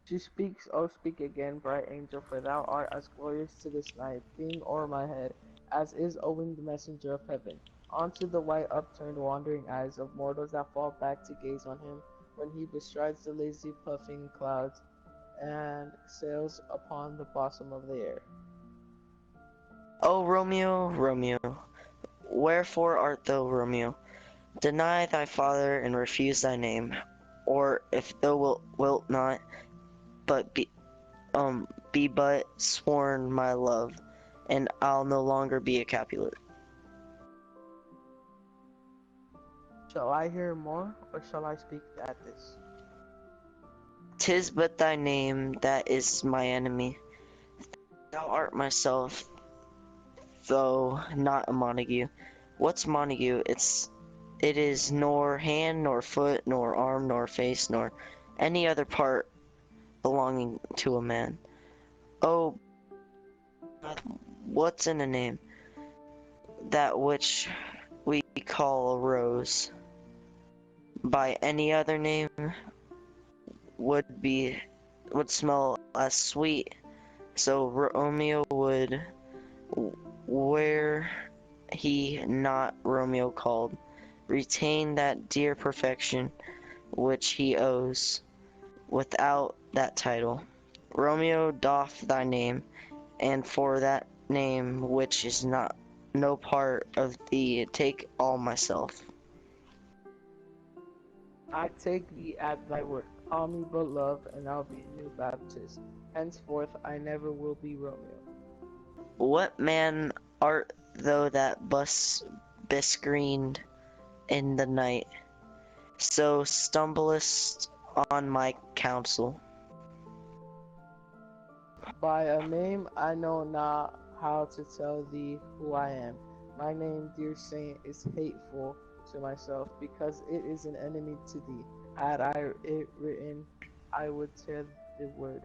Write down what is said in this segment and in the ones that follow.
She speaks, oh speak again, bright angel, for thou art as glorious to this night, being o'er my head, as is owing the messenger of heaven, onto the white upturned wandering eyes of mortals that fall back to gaze on him, when he bestrides the lazy puffing clouds, and sails upon the bosom of the air. O Romeo, Romeo, wherefore art thou Romeo? Deny thy father and refuse thy name, or if thou wilt not, but be but sworn my love, and I'll no longer be a Capulet. Shall I hear more, or shall I speak at this? 'Tis but thy name that is my enemy. Thou art myself, though not a Montague. What's Montague? It is nor hand, nor foot, nor arm, nor face, nor any other part belonging to a man. Oh, what's in a name? That which we call a rose. By any other name would be would smell as sweet. So Romeo would, were he not Romeo called, retain that dear perfection which he owes, without that title. Romeo doff thy name, and for that name which is not no part of thee take all myself. I take thee at thy word. Call me but love, and I'll be a new Baptist. Henceforth I never will be Romeo. What man art thou that bescreened in the night, so stumblest on my counsel? By a name I know not how to tell thee who I am. My name, dear saint, is hateful to myself, because it is an enemy to thee. Had I it written, I would tear the word.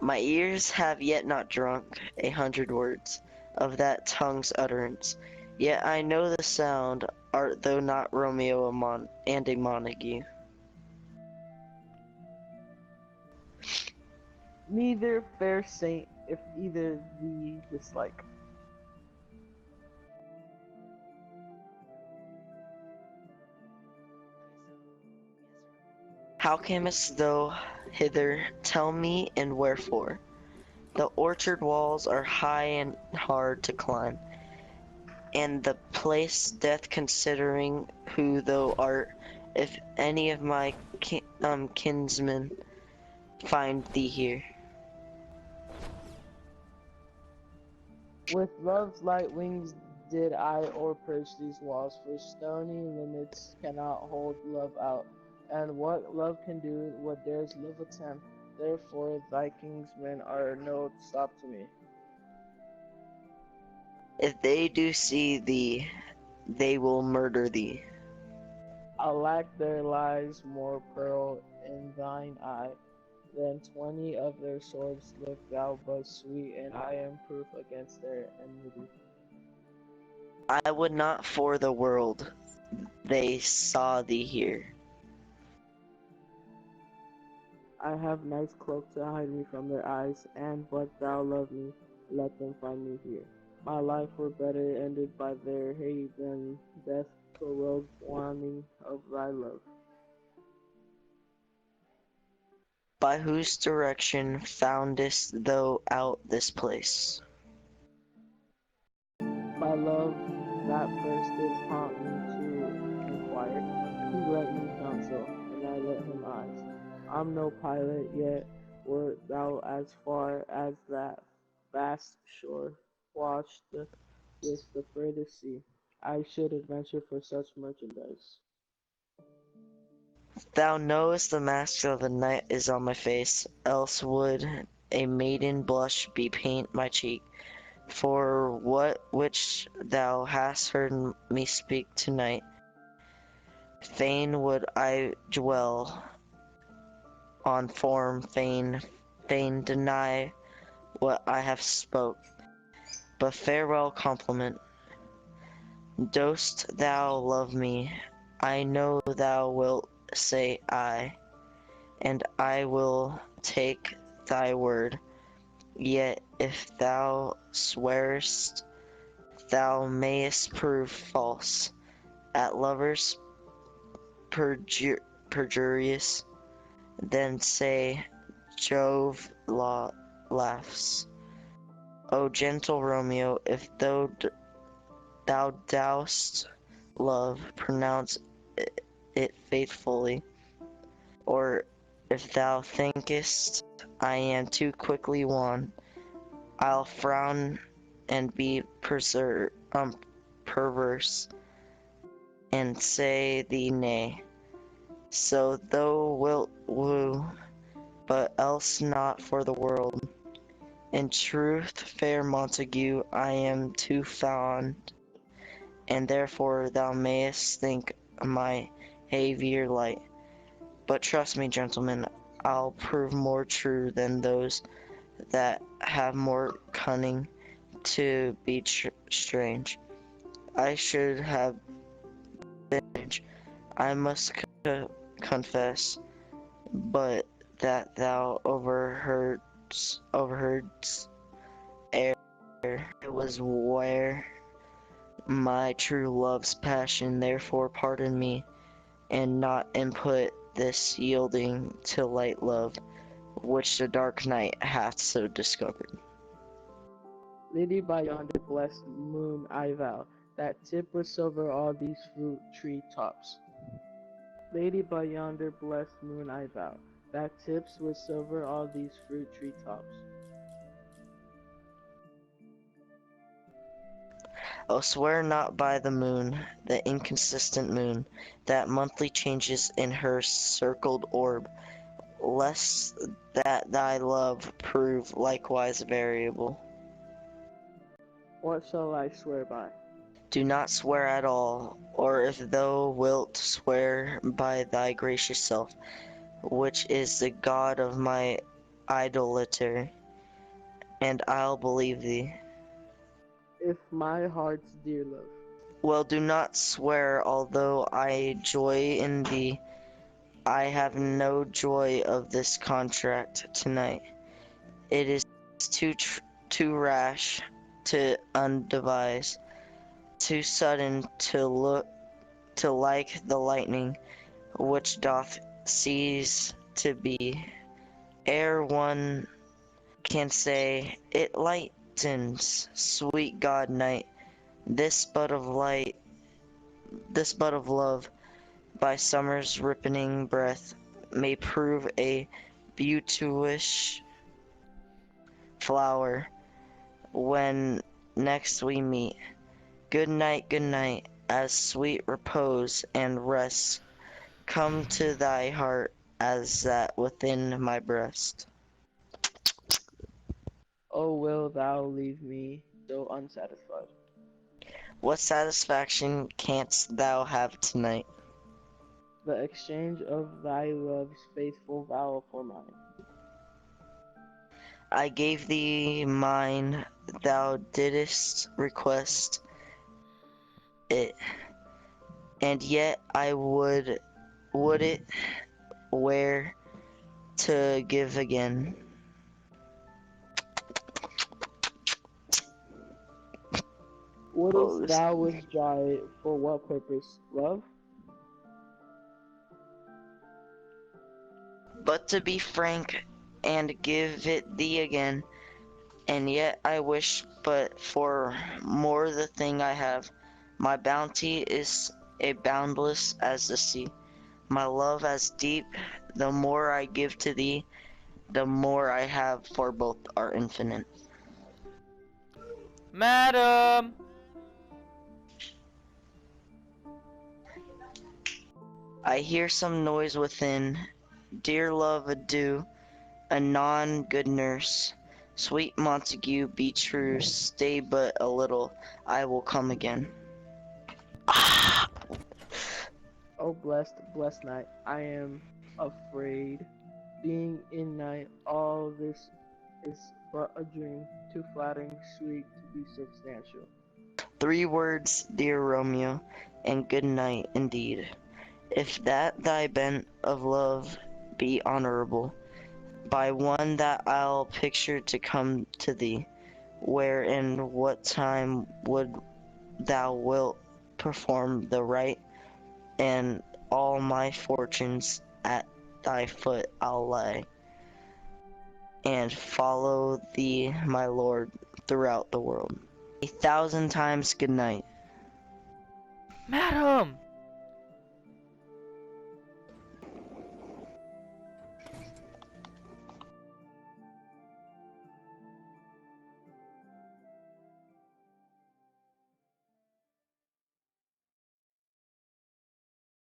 My ears have yet not drunk 100 words of that tongue's utterance, yet I know the sound. Art thou not Romeo and a Montague? Neither, fair saint, if either thee dislike. How camest thou hither? Tell me, and wherefore? The orchard walls are high and hard to climb, and the place death considering who thou art, if any of my kinsmen find thee here. With love's light wings did I o'erperch these walls, for stony limits cannot hold love out. And what love can do, what dares love attempt? Therefore thy kinsmen are no stop to me. If they do see thee, they will murder thee. Alack, there lies more pearl in thine eye than 20 of their swords. Look thou but sweet, and I am proof against their enmity. I would not for the world they saw thee here. I have nice cloak to hide me from their eyes, and but thou love me, let them find me here. My life were better ended by their hate than death to world's wanting of thy love. By whose direction foundest thou out this place? By love that first did haunt me to inquire, he lent me counsel, and I let him eyes. I'm no pilot, yet wert thou as far as that vast shore, washed with the furthest sea, I should adventure for such merchandise. Thou knowest the mask of a knight is on my face, else would a maiden blush be paint my cheek. For what which thou hast heard me speak tonight, fain would I dwell on form, fain deny what I have spoke. But farewell compliment. Dost thou love me? I know thou wilt say aye. and I will take thy word. Yet if thou swearest, thou mayest prove false. At lovers perjurious, then say Jove laughs. O gentle Romeo, if thou dost love, pronounce it faithfully. Or if thou thinkest I am too quickly won, I'll frown and be perverse, and say thee nay. So thou wilt woo, but else not for the world. In truth, fair Montague, I am too fond, and therefore thou mayest think my behaviour light. But trust me, gentlemen, I'll prove more true than those that have more cunning to be strange. I should have I must confess, but that thou overheardst ere it was where my true love's passion, therefore pardon me, and not input this yielding to light love, which the dark night hath so discovered. Lady, by yonder blessed moon I vow, that tip was silver all these fruit tree tops. Lady, by yonder blessed moon I vow, that tips with silver all these fruit tree tops. Oh, swear not by the moon, the inconsistent moon, that monthly changes in her circled orb, lest that thy love prove likewise variable. What shall I swear by? Do not swear at all, or if thou wilt swear by thy gracious self, which is the God of my idolatry, and I'll believe thee. If my heart's dear love. Well, do not swear, although I joy in thee. I have no joy of this contract tonight. It is too rash to undevise, too sudden to look to like the lightning, which doth cease to be, ere one can say, it lightens, sweet God night, this bud of light, this bud of love, by summer's ripening breath, may prove a beauteous flower when next we meet. Good night, as sweet repose and rest come to thy heart as that within my breast. Oh, will thou leave me so unsatisfied? What satisfaction canst thou have tonight? The exchange of thy love's faithful vow for mine. I gave thee mine, thou didst request it, and yet I would it where to give again. Oh, Wouldst this. thou withdraw it for what purpose? Love? But to be frank and give it thee again, and yet I wish but for more the thing I have. My bounty is a boundless as the sea, my love as deep. The more I give to thee, the more I have, for both are infinite. Madam! I hear some noise within. Dear love, adieu. Anon, good nurse. Sweet Montague, be true. Stay but a little. I will come again. Oh, blessed, blessed night. I am afraid. Being in night, all this is but a dream, too flattering, sweet to be substantial. 3 words, dear Romeo, and good night indeed. If that thy bent of love be honorable, by one that I'll picture to come to thee, where and what time would thou wilt perform the right, and all my fortunes at thy foot I'll lay, and follow thee, my lord, throughout the world. 1,000 times good night. Madam!